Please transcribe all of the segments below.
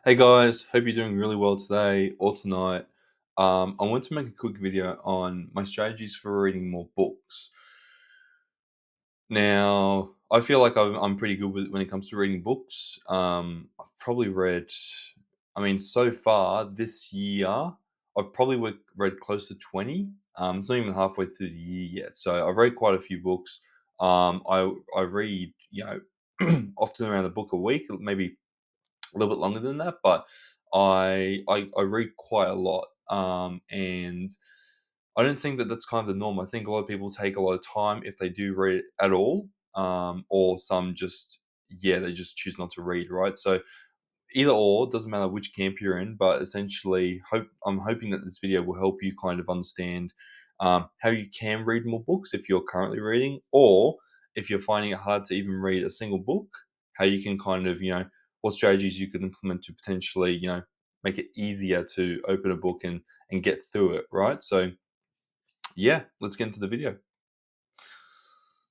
Hey guys, hope you're doing really well today or tonight. I want to make a quick video on my strategies for reading more books. Now, I feel like I'm pretty good with when it comes to reading books. I've probably read, so far this year, I've probably read close to 20. It's not even halfway through the year yet, so I've read quite a few books. I read, often around a book a week, maybe a little bit longer than that, but I read quite a lot, and I don't think that that's kind of the norm. I think a lot of people take a lot of time if they do read at all, or some just they just choose not to read, right? So either or, doesn't matter which camp you're in, but essentially, I'm hoping that this video will help you kind of understand how you can read more books if you're currently reading, or if you're finding it hard to even read a single book, how you can kind of, what strategies you could implement to potentially, make it easier to open a book and get through it, right? So yeah, let's get into the video.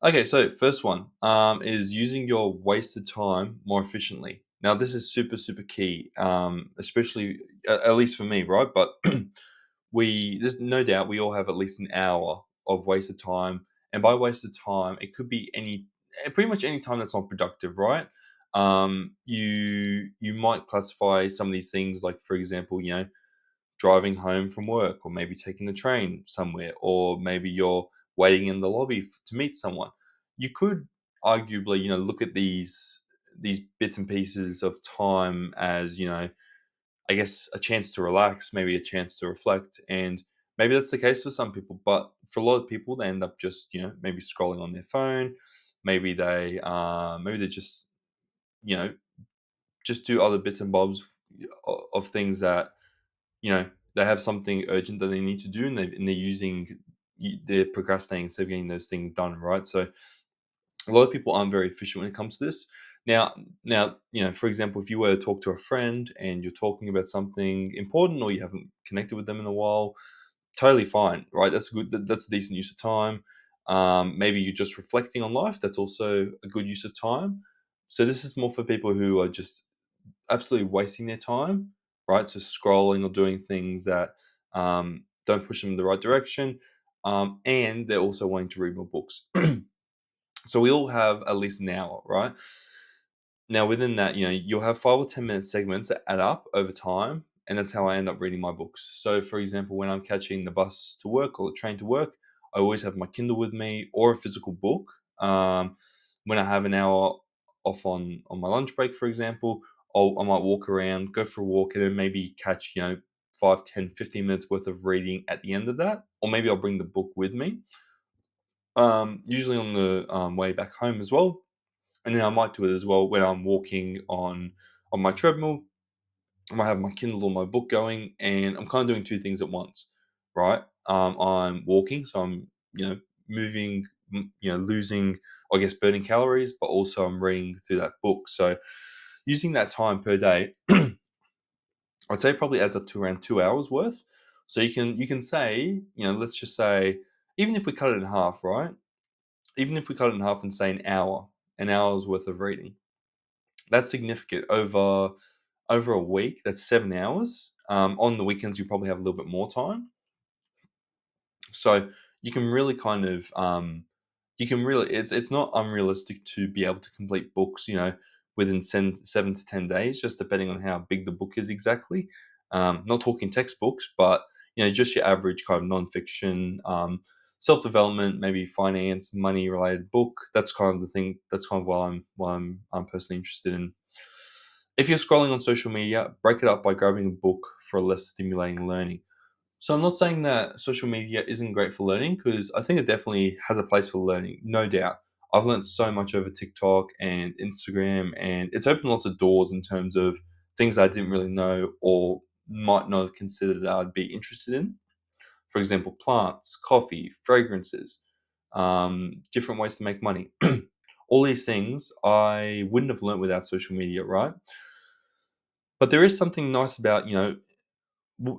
Okay, so first one is using your wasted time more efficiently. Now, this is super, super key, especially at least for me, right? But there's no doubt we all have at least an hour of wasted time, and by wasted time, it could be pretty much any time that's not productive, right? You might classify some of these things like, for example, driving home from work, or maybe taking the train somewhere, or maybe you're waiting in the lobby to meet someone. You could arguably, look at these bits and pieces of time as, I guess, a chance to relax, maybe a chance to reflect, and maybe that's the case for some people. But for a lot of people, they end up just, maybe scrolling on their phone. Maybe they you know, just do other bits and bobs of things that they have something urgent that they need to do, and they're procrastinating instead of getting those things done, right? So a lot of people aren't very efficient when it comes to this. Now, for example, if you were to talk to a friend and you're talking about something important, or you haven't connected with them in a while, totally fine, right? That's good. That's a decent use of time. Maybe you're just reflecting on life. That's also a good use of time. So this is more for people who are just absolutely wasting their time, right? So scrolling or doing things that don't push them in the right direction, and they're also wanting to read more books. So we all have at least an hour, right? Now within that, you'll have 5 or 10 minute segments that add up over time, and that's how I end up reading my books. So, for example, when I'm catching the bus to work or the train to work, I always have my Kindle with me or a physical book. When I have an hour off on my lunch break, for example, I might walk around, go for a walk, and then maybe catch 5, 10, 15 minutes worth of reading at the end of that, or maybe I'll bring the book with me. Usually on the way back home as well, and then I might do it as well when I'm walking on my treadmill. I might have my Kindle or my book going, and I'm kind of doing two things at once, right? I'm walking, so I'm moving, losing, I guess, burning calories, but also I'm reading through that book. So using that time per day, I'd say probably adds up to around 2 hours worth. So you can say, let's just say, even if we cut it in half, right? Even if we cut it in half and say an hour's worth of reading, that's significant over a week. That's 7 hours. On the weekends, you probably have a little bit more time, so you can really kind of it's not unrealistic to be able to complete books, within 7 to 10 days, just depending on how big the book is exactly. Not talking textbooks, but just your average kind of nonfiction, self-development, maybe finance, money related book. That's kind of the thing. That's kind of why I'm personally interested in. If you're scrolling on social media, break it up by grabbing a book for less stimulating learning. So I'm not saying that social media isn't great for learning, because I think it definitely has a place for learning, no doubt. I've learned so much over TikTok and Instagram, and it's opened lots of doors in terms of things I didn't really know or might not have considered that I'd be interested in. For example, plants, coffee, fragrances, different ways to make money. All these things I wouldn't have learned without social media, right? But there is something nice about,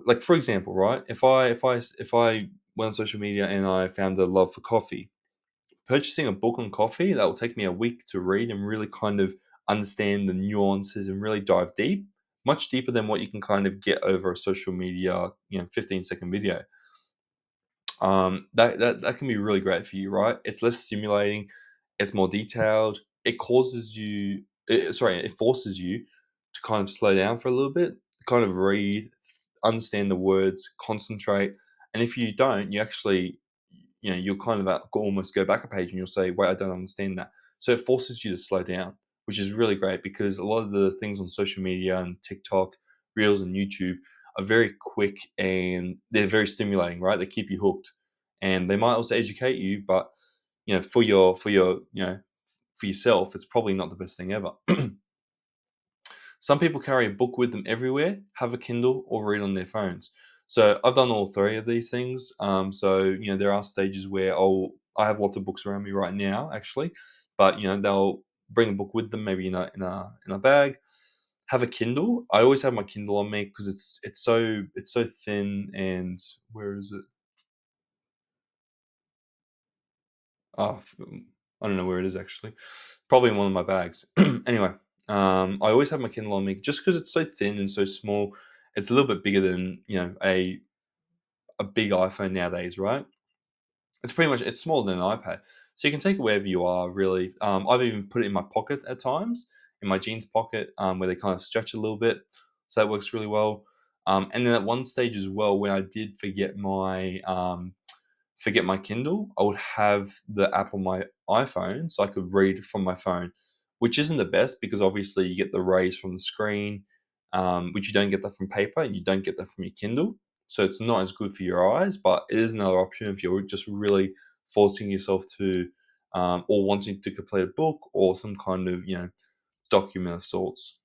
like, for example, right? If I went on social media and I found a love for coffee, purchasing a book on coffee that will take me a week to read and really kind of understand the nuances and really dive deep. much deeper than what you can kind of get over a social media, 15-second video. That can be really great for you, right? It's less stimulating, it's more detailed. It causes you, it forces you to kind of slow down for a little bit, kind of read, understand the words, concentrate. And if you don't, you actually, you'll kind of almost go back a page and you'll say, "Wait, I don't understand that." So it forces you to slow down, which is really great because a lot of the things on social media and TikTok, Reels, and YouTube are very quick and they're very stimulating, right? They keep you hooked, and they might also educate you, but for your for yourself, it's probably not the best thing ever. Some people carry a book with them everywhere, have a Kindle, or read on their phones. So I've done all three of these things. So there are stages where I have lots of books around me right now, actually, but they'll bring a book with them, maybe in a bag. Have a Kindle. I always have my Kindle on me because it's so thin and where is it? Oh, I don't know where it is actually. Probably in one of my bags. Anyway, I always have my Kindle on me just because it's so thin and so small. It's a little bit bigger than a big iPhone nowadays, right? It's smaller than an iPad, so you can take it wherever you are. Really, I've even put it in my pocket at times, in my jeans pocket, where they kind of stretch a little bit, so that works really well. And then at one stage as well, when I did forget my Kindle, I would have the app on my iPhone so I could read from my phone, which isn't the best because obviously you get the rays from the screen, which you don't get that from paper and you don't get that from your Kindle. So it's not as good for your eyes, but it is another option if you're just really forcing yourself to, or wanting to complete a book or some kind of, document of sorts.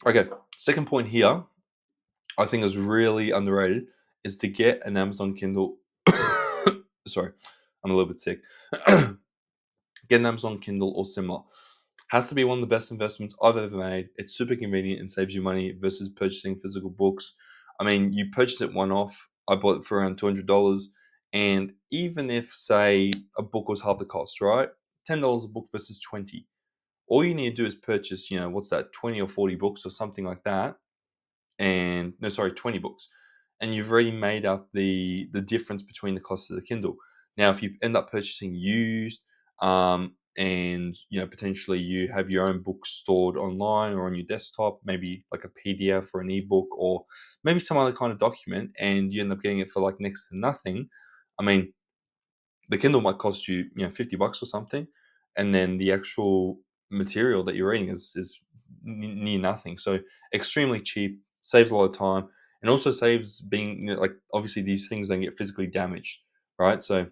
Okay, second point here, I think is really underrated, is to get an Amazon Kindle. Sorry, I'm a little bit sick. Get an Amazon Kindle or similar. Has to be one of the best investments I've ever made. It's super convenient and saves you money versus purchasing physical books. I mean, you purchase it one off. I bought it for around $200, and even if say a book was half the cost, right? $10 a book versus 20. All you need to do is purchase, what's that, 20 or 40 books or something like that, and no, sorry, 20 books, and you've already made up the difference between the cost of the Kindle. Now if you end up purchasing used, and potentially you have your own books stored online or on your desktop, maybe like a PDF or an ebook or maybe some other kind of document, and you end up getting it for like next to nothing. I mean, the Kindle might cost you, $50 or something, and then the actual material that you're reading is near nothing. So extremely cheap, saves a lot of time, and also saves being, like, obviously these things don't get physically damaged, right? So,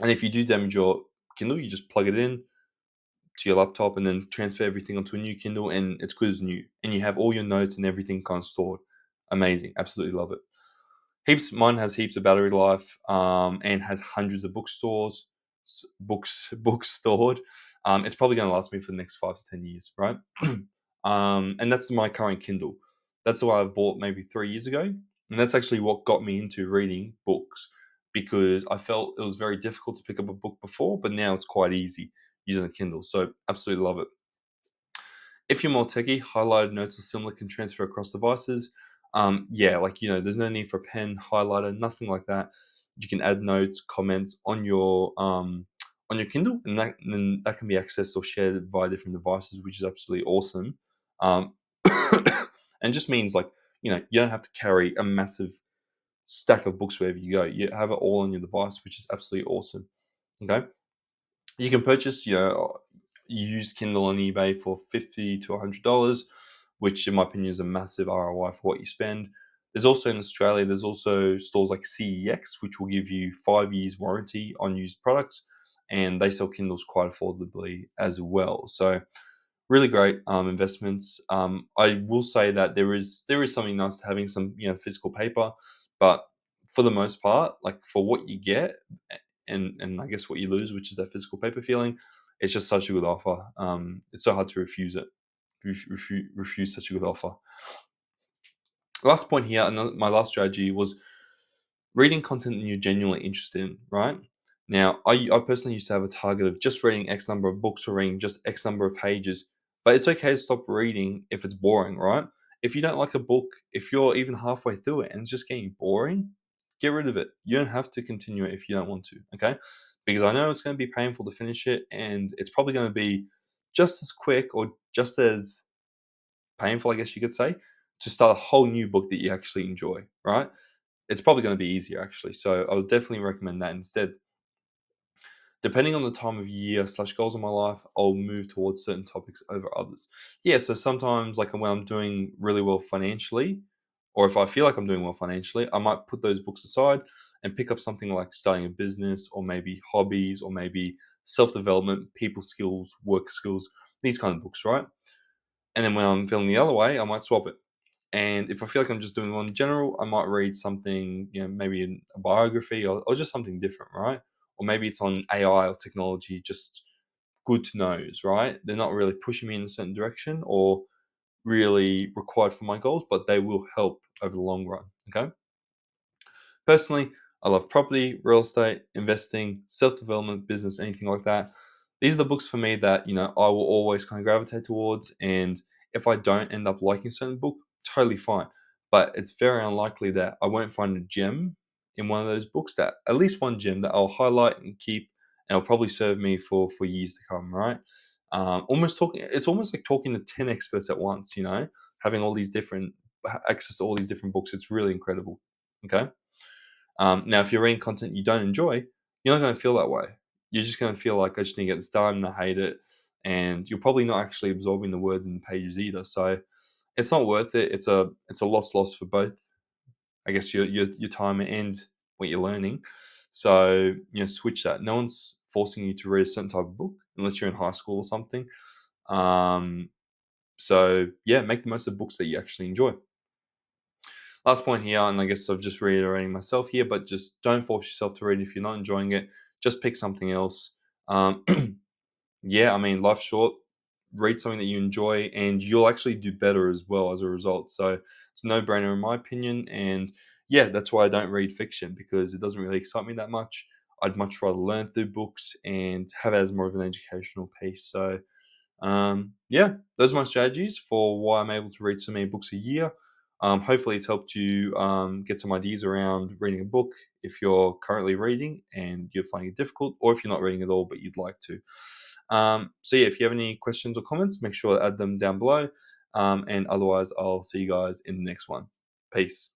and if you do damage your Kindle, you just plug it in to your laptop and then transfer everything onto a new Kindle, and it's good as new. And you have all your notes and everything kind of stored. Amazing, absolutely love it. Mine has heaps of battery life, and has hundreds of bookstores, books stored. It's probably going to last me for the next 5 to 10 years, right? And that's my current Kindle. That's the one I bought maybe 3 years ago, and that's actually what got me into reading books because I felt it was very difficult to pick up a book before, but now it's quite easy using a Kindle. So absolutely love it. If you're more techie, highlighted notes or similar can transfer across devices. Yeah, like there's no need for a pen, highlighter, nothing like that. You can add notes, comments on your Kindle, and that can be accessed or shared via different devices, which is absolutely awesome. Um, and just means like you don't have to carry a massive stack of books wherever you go. You have it all on your device, which is absolutely awesome. Okay. You can purchase your used Kindle on eBay for $50 to $100, which in my opinion is a massive ROI for what you spend. There's also in Australia, there's also stores like CEX, which will give you 5 years warranty on used products, and they sell Kindles quite affordably as well. So really great investments. I will say that there is something nice to having some physical paper, but for the most part, like for what you get, and I guess what you lose, which is that physical paper feeling, it's just such a good offer. It's so hard to refuse it. Refuse such a good offer. Last point here, and my last strategy was reading content that you're genuinely interested in. Right? Now, I personally used to have a target of just reading X number of books or reading just X number of pages, but it's okay to stop reading if it's boring, right? If you don't like a book, if you're even halfway through it and it's just getting boring, get rid of it. You don't have to continue it if you don't want to, okay? Because I know it's going to be painful to finish it, and it's probably going to be just as quick or just as painful, I guess you could say, to start a whole new book that you actually enjoy, right? It's probably going to be easier actually. So I would definitely recommend that instead. Depending on the time of year slash goals of my life, I'll move towards certain topics over others. Yeah, so sometimes like when I'm doing really well financially, or if I feel like I'm doing well financially, I might put those books aside and pick up something like starting a business or maybe hobbies or maybe self-development, people skills, work skills, these kind of books, right? And then when I'm feeling the other way, I might swap it. And if I feel like I'm just doing one in general, I might read something, maybe a biography or just something different, right? Or maybe it's on AI or technology, just good to knows, right? They're not really pushing me in a certain direction or really required for my goals, but they will help over the long run. Okay. Personally, I love property, real estate, investing, self development, business, anything like that. These are the books for me that, I will always kind of gravitate towards. And if I don't end up liking a certain book, totally fine. But it's very unlikely that I won't find a gem in one of those books, that at least one gem that I'll highlight and keep, and it'll probably serve me for years to come, right? It's almost like talking to 10 experts at once, having all these different access to all these different books. It's really incredible. Okay. Now, if you're reading content you don't enjoy, you're not going to feel that way. You're just going to feel like I just need to get this done and I hate it. And you're probably not actually absorbing the words in the pages either. So it's not worth it. It's a loss for both. I guess your time and what you're learning. So switch that. No one's forcing you to read a certain type of book unless you're in high school or something. Um, so yeah, make the most of books that you actually enjoy. Last point here, and I guess I've just reiterating myself here, but just don't force yourself to read if you're not enjoying it. Just pick something else. Um, yeah, I mean, life's short. Read something that you enjoy, and you'll actually do better as well as a result. So it's a no-brainer in my opinion. And yeah, that's why I don't read fiction, because it doesn't really excite me that much. I'd much rather learn through books and have it as more of an educational piece. So yeah, those are my strategies for why I'm able to read so many books a year. Hopefully, it's helped you get some ideas around reading a book if you're currently reading and you're finding it difficult, or if you're not reading at all but you'd like to. So, yeah, if you have any questions or comments, make sure to add them down below. And otherwise, I'll see you guys in the next one. Peace.